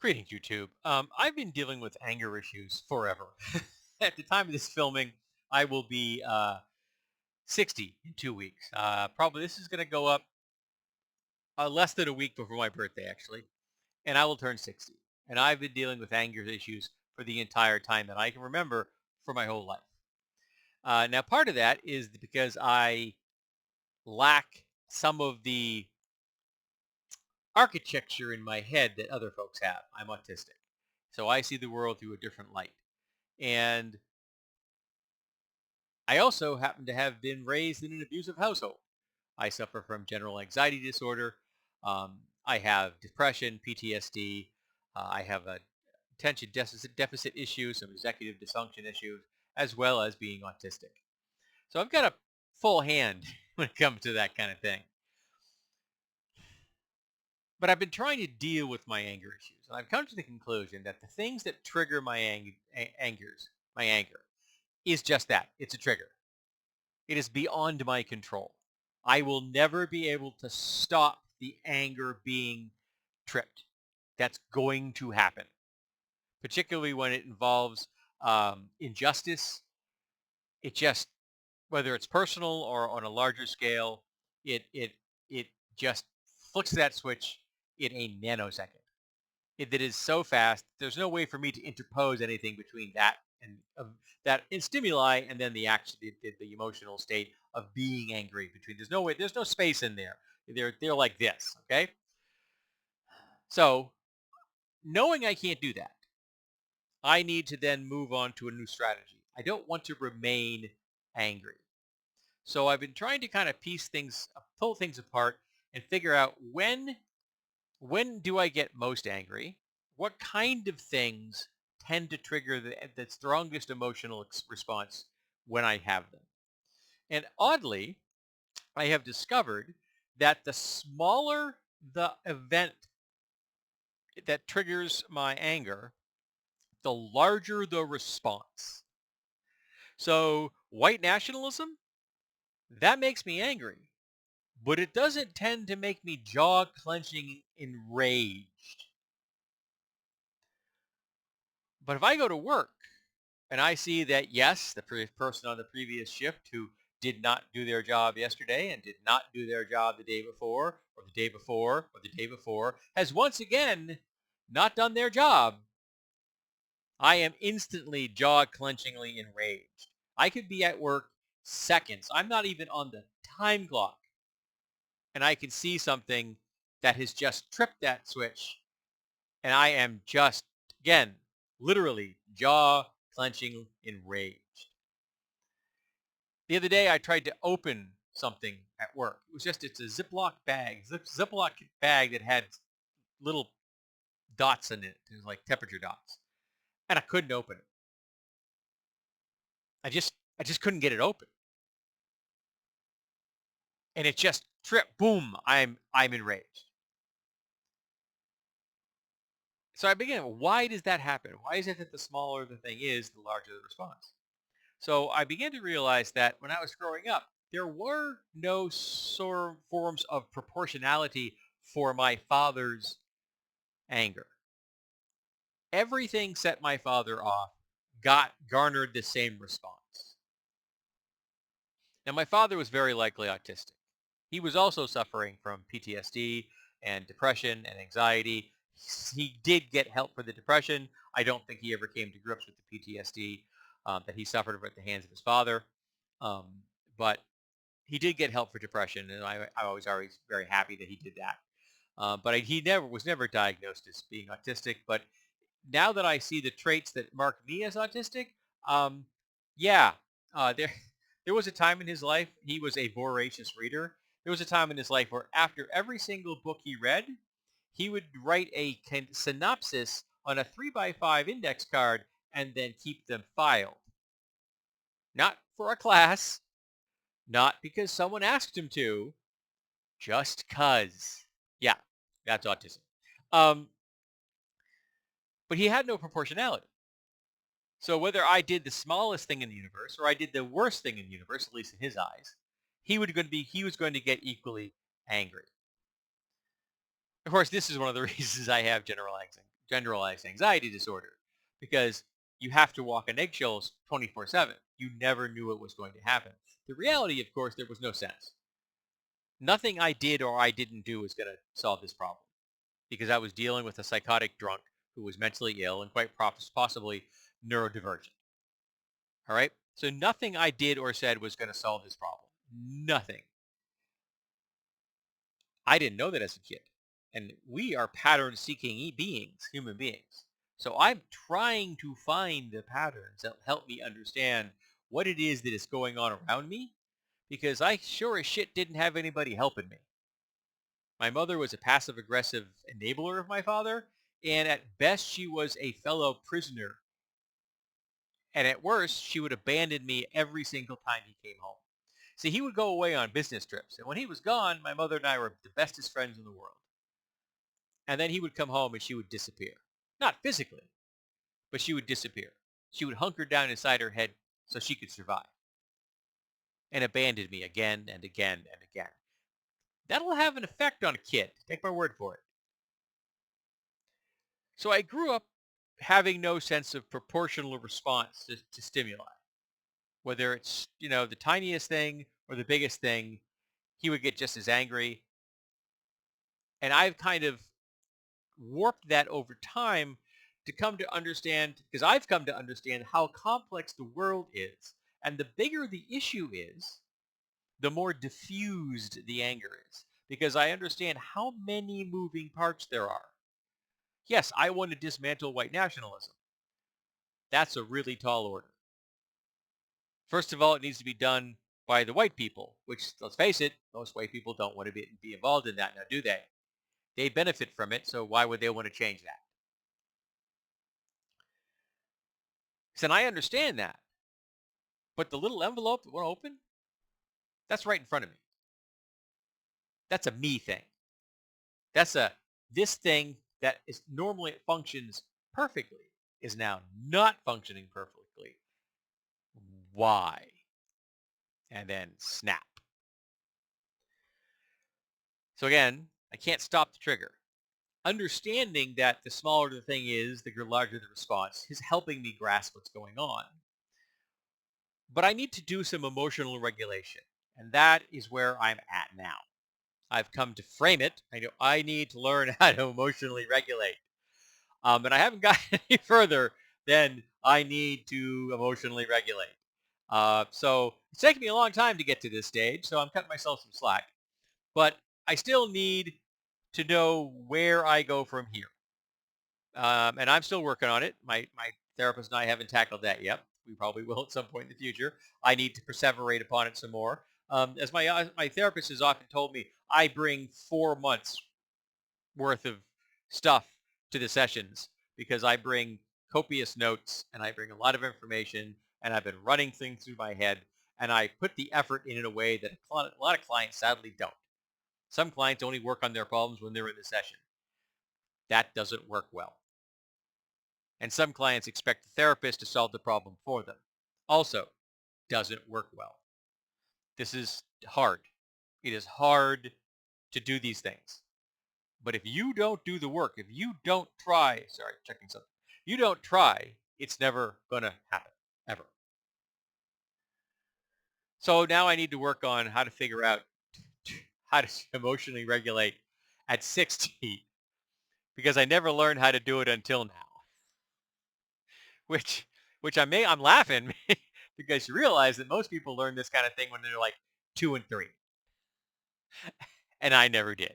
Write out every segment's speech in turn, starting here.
Greetings, YouTube. I've been dealing with anger issues forever. At the time of this filming, I will be 60 in 2 weeks. Probably this is going to go up less than a week before my birthday, actually, and I will turn 60. And I've been dealing with anger issues for the entire time that I can remember for my whole life. Now, part of that is because I lack some of the architecture in my head that other folks have. I'm autistic, so I see the world through a different light. And I also happen to have been raised in an abusive household. I suffer from general anxiety disorder. I have depression, PTSD. I have a attention deficit issues, some executive dysfunction issues, as well as being autistic. So I've got a full hand when it comes to that kind of thing. But I've been trying to deal with my anger issues, and I've come to the conclusion that the things that trigger my anger, is just that. It's a trigger. It is beyond my control. I will never be able to stop the anger being tripped. That's going to happen, particularly when it involves injustice. It just, whether it's personal or on a larger scale, it just flicks that switch in a nanosecond. That is so fast. There's no way for me to interpose anything between that and that in stimuli and then the action, the emotional state of being angry. Between there's no way, there's no space in there. They're like this. Okay, so knowing I can't do that, I need to then move on to a new strategy. I don't want to remain angry. So I've been trying to kind of pull things apart and figure out when do I get most angry? What kind of things tend to trigger the strongest emotional response when I have them? And oddly, I have discovered that the smaller the event that triggers my anger, the larger the response. So white nationalism, that makes me angry, but it doesn't tend to make me jaw clenching enraged. But if I go to work and I see that, yes, the person on the previous shift who did not do their job yesterday and did not do their job the day before or the day before or the day before has once again not done their job, I am instantly jaw clenchingly enraged. I could be at work seconds. I'm not even on the time clock. And I can see something that has just tripped that switch. And I am just, again, literally jaw clenching enraged. The other day, I tried to open something at work. It's a Ziploc bag that had little dots in it. It was like temperature dots. And I couldn't open it. I just couldn't get it open. And it just tripped. Boom. I'm enraged. So I began, why does that happen? Why is it that the smaller the thing is, the larger the response? So I began to realize that when I was growing up, there were no forms of proportionality for my father's anger. Everything set my father off, garnered the same response. Now my father was very likely autistic. He was also suffering from PTSD and depression and anxiety. He did get help for the depression. I don't think he ever came to grips with the PTSD that he suffered at the hands of his father. Um, but he did get help for depression, and I was always very happy that he did that. But he never diagnosed as being autistic. But now that I see the traits that mark me as autistic, um, yeah, there was a time in his life he was a voracious reader. There was a time in his life where after every single book he read, he would write a synopsis on a 3x5 index card and then keep them filed. Not for a class, not because someone asked him to, just cuz. Yeah, that's autism. Um, but he had no proportionality. So whether I did the smallest thing in the universe or I did the worst thing in the universe, at least in his eyes, he was going to get equally angry. Of course, this is one of the reasons I have generalized anxiety disorder, because you have to walk on eggshells 24/7. You never knew it was going to happen. The reality, of course, there was no sense. Nothing I did or I didn't do was going to solve this problem, because I was dealing with a psychotic drunk who was mentally ill and quite possibly neurodivergent. All right. So nothing I did or said was going to solve this problem. Nothing. I didn't know that as a kid. And we are pattern seeking beings, human beings. So I'm trying to find the patterns that help me understand what it is that is going on around me, because I sure as shit didn't have anybody helping me. My mother was a passive aggressive enabler of my father, and at best she was a fellow prisoner, and at worst she would abandon me every single time he came home. See, he would go away on business trips, and when he was gone, my mother and I were the bestest friends in the world. And then he would come home and she would disappear. Not physically, but she would disappear. She would hunker down inside her head so she could survive, and abandon me again and again and again. That'll have an effect on a kid. Take my word for it. So I grew up having no sense of proportional response to stimuli. Whether it's, the tiniest thing or the biggest thing, he would get just as angry. And I've kind of warped that over time to come to understand, because I've come to understand how complex the world is. And the bigger the issue is, the more diffused the anger is, because I understand how many moving parts there are. Yes, I want to dismantle white nationalism. That's a really tall order. First of all, it needs to be done by the white people, which, let's face it, most white people don't want to be involved in that now, do they? They benefit from it, so why would they want to change that? So I understand that. But the little envelope that won't open, that's right in front of me. That's a me thing. That's this thing that is normally it functions perfectly is now not functioning perfectly. Why? And then snap. So again, I can't stop the trigger. Understanding that the smaller the thing is, the larger the response is helping me grasp what's going on. But I need to do some emotional regulation. And that is where I'm at now. I've come to frame it. I know I need to learn how to emotionally regulate. And I haven't gotten any further than I need to emotionally regulate. So it's taken me a long time to get to this stage, so I'm cutting myself some slack. But I still need to know where I go from here. And I'm still working on it. My therapist and I haven't tackled that yet. We probably will at some point in the future. I need to perseverate upon it some more. As my therapist has often told me, I bring 4 months worth of stuff to the sessions, because I bring copious notes and I bring a lot of information, and I've been running things through my head, and I put the effort in a way that a lot of clients sadly don't. Some clients only work on their problems when they're in the session. That doesn't work well. And some clients expect the therapist to solve the problem for them. Also doesn't work well. This is hard. It is hard to do these things. But if you don't do the work, if you don't try, checking something. You don't try, it's never going to happen, ever. So now I need to work on how to figure out how to emotionally regulate at 60, because I never learned how to do it until now. Which I'm laughing because you realize that most people learn this kind of thing when they're like 2 and 3, and I never did.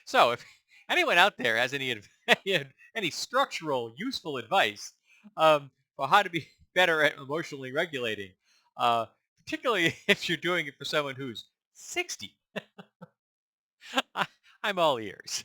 So if anyone out there has any structural, useful advice for how to be better at emotionally regulating, particularly if you're doing it for someone who's 60, I'm all ears.